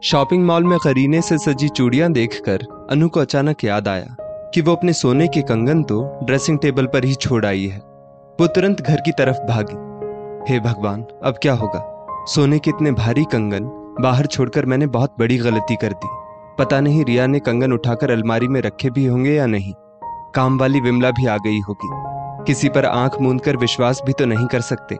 Shopping mall में करीने से सजी चूड़ियां देखकर अनु को अचानक याद आया कि वो अपने सोने के कंगन तो ड्रेसिंग टेबल पर ही छोड़ आई है। वो तुरंत घर की तरफ भागी। हे भगवान, अब क्या होगा? सोने के इतने भारी कंगन बाहर छोड़कर मैंने बहुत बड़ी गलती कर दी। पता नहीं रिया ने कंगन उठाकर अलमारी में रखे भी होंगे या नहीं। काम वाली विमला भी आ गई होगी। किसी पर आंख मूंद कर विश्वास भी तो नहीं कर सकते।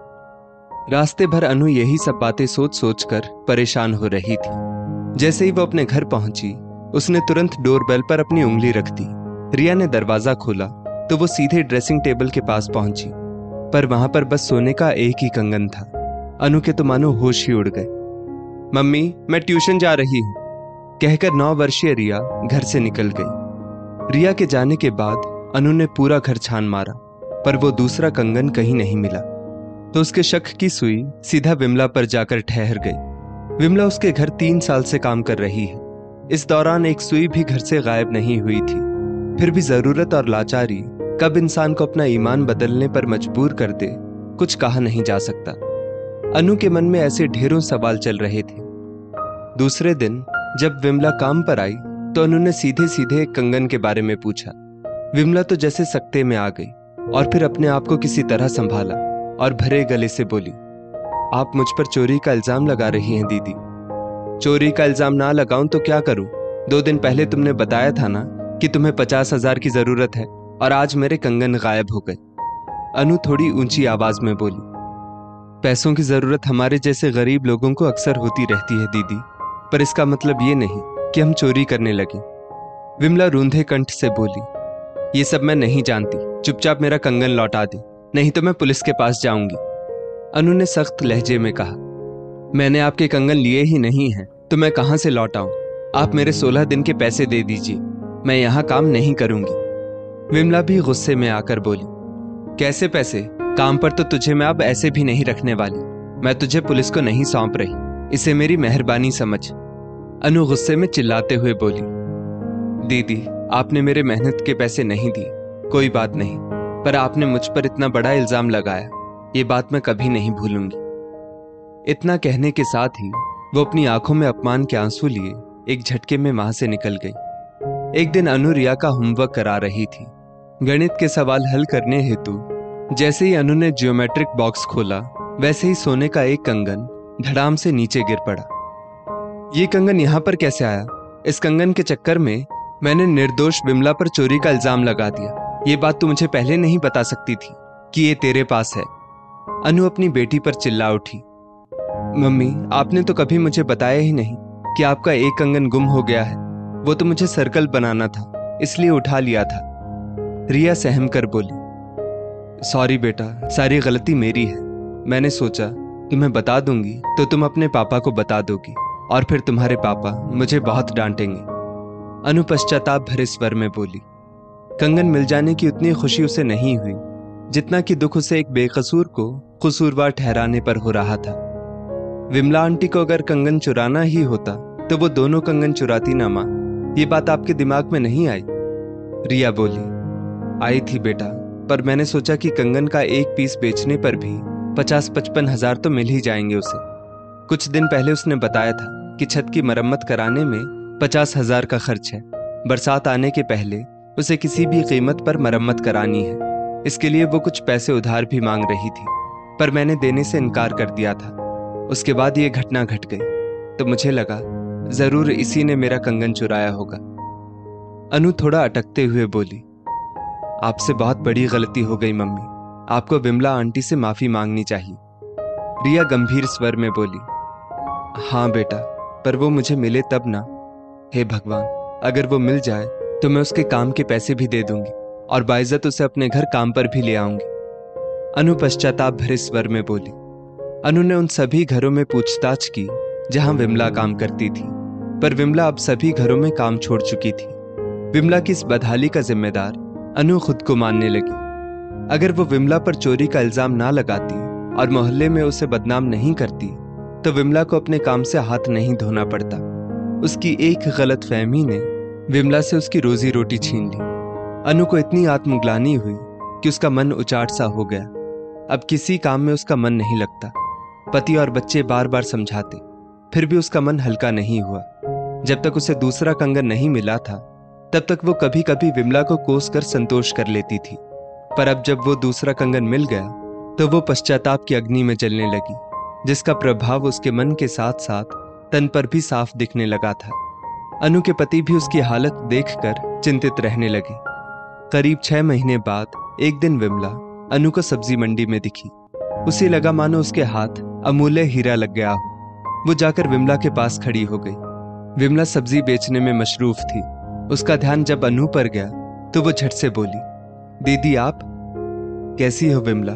रास्ते भर अनु यही सब बातें सोच सोच कर परेशान हो रही थी। जैसे ही वो अपने घर पहुंची, उसने तुरंत डोरबेल पर अपनी उंगली रख दी। रिया ने दरवाजा खोला तो वो सीधे ड्रेसिंग टेबल के पास पहुंची, पर वहां पर बस सोने का एक ही कंगन था। अनु के तो मानो होश ही उड़ गए। मम्मी, मैं ट्यूशन जा रही हूं, कहकर 9 वर्षीय रिया घर से निकल गई। रिया के जाने के बाद अनु ने पूरा घर छान मारा, पर वो दूसरा कंगन कहीं नहीं मिला। तो उसके शक की सुई सीधा विमला पर जाकर ठहर गई। विमला उसके घर 3 साल से काम कर रही है। इस दौरान एक सुई भी घर से गायब नहीं हुई थी। फिर भी जरूरत और लाचारी कब इंसान को अपना ईमान बदलने पर मजबूर कर दे, कुछ कहा नहीं जा सकता। अनु के मन में ऐसे ढेरों सवाल चल रहे थे। दूसरे दिन जब विमला काम पर आई तो अनु ने सीधे सीधे एक कंगन के बारे में पूछा। विमला तो जैसे सकते में आ गई और फिर अपने आप को किसी तरह संभाला और भरे गले से बोली, आप मुझ पर चोरी का इल्जाम लगा रही हैं दीदी। चोरी का इल्जाम ना लगाऊं तो क्या करूं? 2 दिन पहले तुमने बताया था ना कि तुम्हें 50,000 की जरूरत है, और आज मेरे कंगन गायब हो गए। अनु थोड़ी ऊंची आवाज में बोली, पैसों की जरूरत हमारे जैसे गरीब लोगों को अक्सर होती रहती है दीदी, पर इसका मतलब ये नहीं कि हम चोरी करने लगे। विमला रूंधे कंठ से बोली, ये सब मैं नहीं जानती, चुपचाप मेरा कंगन लौटा दे, नहीं तो मैं पुलिस के पास जाऊंगी। अनु ने सख्त लहजे में कहा, मैंने आपके कंगन लिए ही नहीं हैं, तो मैं कहां से लौटाऊं? आप मेरे 16 दिन के पैसे दे दीजिए, मैं यहां काम नहीं करूंगी। विमला भी गुस्से में आकर बोली, कैसे पैसे? काम पर तो तुझे मैं अब ऐसे भी नहीं रखने वाली। मैं तुझे पुलिस को नहीं सौंप रही, इसे मेरी मेहरबानी समझ। अनु गुस्से में चिल्लाते हुए बोली, दीदी, आपने मेरे मेहनत के पैसे नहीं दिए, कोई बात नहीं, पर आपने मुझ पर इतना बड़ा इल्जाम लगाया, ये बात मैं कभी नहीं भूलूंगी। इतना कहने के साथ ही वो अपनी आंखों में अपमान के आंसू लिए एक झटके में वहां से निकल गई। एक दिन अनु रिया का होमवर्क करा रही थी। गणित के सवाल हल करने हेतु जैसे ही अनु ने ज्योमेट्रिक बॉक्स खोला, वैसे ही सोने का एक कंगन धड़ाम से नीचे गिर पड़ा। ये कंगन यहां पर कैसे आया? इस कंगन के चक्कर में मैंने निर्दोष विमला पर चोरी का इल्जाम लगा दिया। ये बात तू मुझे पहले नहीं बता सकती थी कि ये तेरे पास है? अनु अपनी बेटी पर चिल्ला उठी, मम्मी, आपने तो कभी मुझे बताया ही नहीं कि आपका एक कंगन गुम हो गया है। वो तो मुझे सर्कल बनाना था, इसलिए उठा लिया था। रिया सहम कर बोली, सॉरी बेटा, सारी गलती मेरी है। मैंने सोचा तुम्हें बता दूंगी तो तुम अपने पापा को बता दोगी, और फिर तुम्हारे पापा मुझे बहुत डांटेंगे। अनु पश्चाताप भरे स्वर में बोली, कंगन मिल जाने की उतनी खुशी उसे नहीं हुई जितना कि दुख उसे एक बेकसूर को कसूरवार ठहराने पर हो रहा था। विमला आंटी को अगर कंगन चुराना ही होता तो वो दोनों कंगन चुराती ना मां। ये बात आपके दिमाग में नहीं आई? रिया बोली, आई थी बेटा, पर मैंने सोचा कि कंगन का एक पीस बेचने पर भी 50-55 हजार तो मिल ही जाएंगे उसे। कुछ दिन पहले उसने बताया था कि छत की मरम्मत कराने में 50,000 का खर्च है। बरसात आने के पहले उसे किसी भी कीमत पर मरम्मत करानी है। इसके लिए वो कुछ पैसे उधार भी मांग रही थी, पर मैंने देने से इनकार कर दिया था। उसके बाद ये घटना घट गई, तो मुझे लगा जरूर इसी ने मेरा कंगन चुराया होगा। अनु थोड़ा अटकते हुए बोली, आपसे बहुत बड़ी गलती हो गई मम्मी, आपको विमला आंटी से माफी मांगनी चाहिए। रिया गंभीर स्वर में बोली, हाँ बेटा, पर वो मुझे मिले तब ना। हे भगवान, अगर वो मिल जाए तो मैं उसके काम के पैसे भी दे दूंगी और बाइज्जत उसे अपने घर काम पर भी ले आऊंगी। अनु पश्चाताप भरे स्वर में बोली। अनु ने उन सभी घरों में पूछताछ की जहां विमला काम करती थी, पर विमला अब सभी घरों में काम छोड़ चुकी थी। विमला की इस बदहाली का जिम्मेदार अनु खुद को मानने लगी। अगर वो विमला पर चोरी का इल्जाम ना लगाती और मोहल्ले में उसे बदनाम नहीं करती तो विमला को अपने काम से हाथ नहीं धोना पड़ता। उसकी एक गलतफहमी ने विमला से उसकी रोजी रोटी छीन ली। अनु को इतनी आत्मग्लानि हुई कि उसका मन उचाट सा हो गया। अब किसी काम में उसका मन नहीं लगता। पति और बच्चे बार बार समझाते, फिर भी उसका मन हल्का नहीं हुआ। जब तक उसे दूसरा कंगन नहीं मिला था तब तक वो कभी कभी विमला को कोस कर संतोष कर लेती थी, पर अब जब वो दूसरा कंगन मिल गया तो वो पश्चाताप की अग्नि में जलने लगी, जिसका प्रभाव उसके मन के साथ साथ तन पर भी साफ दिखने लगा था। अनु के पति भी उसकी हालत देखकर चिंतित रहने लगे। करीब 6 महीने बाद एक दिन विमला अनु को सब्जी मंडी में दिखी। उसे लगा मानो उसके हाथ अमूल्य हीरा लग गया हो। वो जाकर विमला के पास खड़ी हो गई। विमला सब्जी बेचने में मशरूफ थी। उसका ध्यान जब अनु पर गया तो वो झट से बोली, दीदी आप कैसी हो विमला?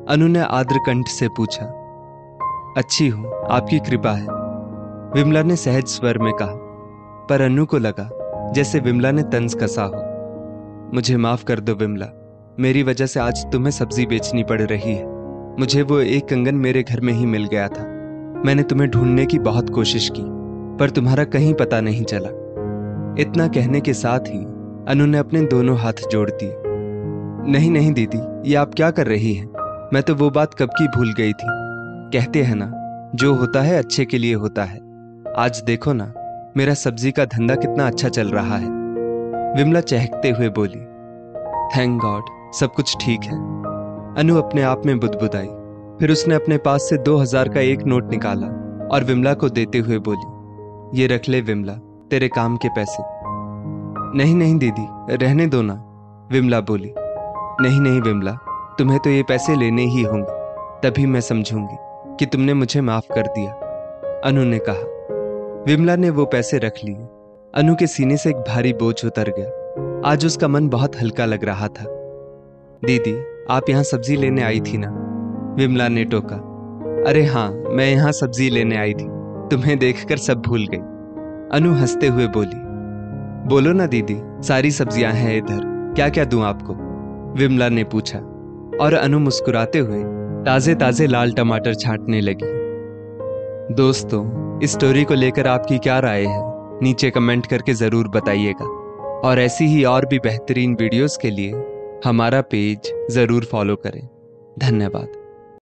अनु ने आर्द्र कंठ से पूछा। अच्छी हूं, आपकी कृपा है, विमला ने सहज स्वर में कहा। पर अनु को लगा जैसे विमला ने तंज कसा हो। मुझे माफ कर दो विमला, मेरी वजह से आज तुम्हें सब्जी बेचनी पड़ रही है। मुझे वो एक कंगन मेरे घर में ही मिल गया था। मैंने तुम्हें ढूंढने की बहुत कोशिश की पर तुम्हारा कहीं पता नहीं चला। इतना कहने के साथ ही अनु ने अपने दोनों हाथ जोड़ दिए। नहीं नहीं दीदी, ये आप क्या कर रही हैं? मैं तो वो बात कब की भूल गई थी। कहते हैं ना, जो होता है अच्छे के लिए होता है। आज देखो ना, मेरा सब्जी का धंधा कितना अच्छा चल रहा है। विमला चहकते हुए बोली। थैंक गॉड, सब कुछ ठीक है। अनु अपने आप में बुदबुदाई। फिर उसने अपने पास से 2000 का एक नोट निकाला और विमला को देते हुए बोली, ये रख ले विमला, तेरे काम के पैसे। नहीं नहीं दीदी, रहने दो ना, विमला बोली। नहीं नहीं विमला, तुम्हें तो ये पैसे लेने ही होंगे, तभी मैं समझूंगी कि तुमने मुझे माफ कर दिया, अनु ने कहा। विमला ने वो पैसे रख लिए। अनु के सीने से एक भारी बोझ उतर गया। आज उसका मन बहुत हल्का लग रहा था। दीदी, आप यहाँ सब्जी लेने आई थी ना? विमला ने टोका। अरे हाँ, मैं यहाँ सब्जी लेने आई थी, तुम्हें देखकर सब भूल गई, अनु हंसते हुए बोली। बोलो ना दीदी, सारी सब्जियां हैं इधर, क्या क्या दूं आपको? विमला ने पूछा और अनु मुस्कुराते हुए ताजे ताजे लाल टमाटर छांटने लगी। दोस्तों, इस स्टोरी को लेकर आपकी क्या राय है? नीचे कमेंट करके जरूर बताइएगा और ऐसी ही और भी बेहतरीन वीडियोस के लिए हमारा पेज जरूर फॉलो करें। धन्यवाद।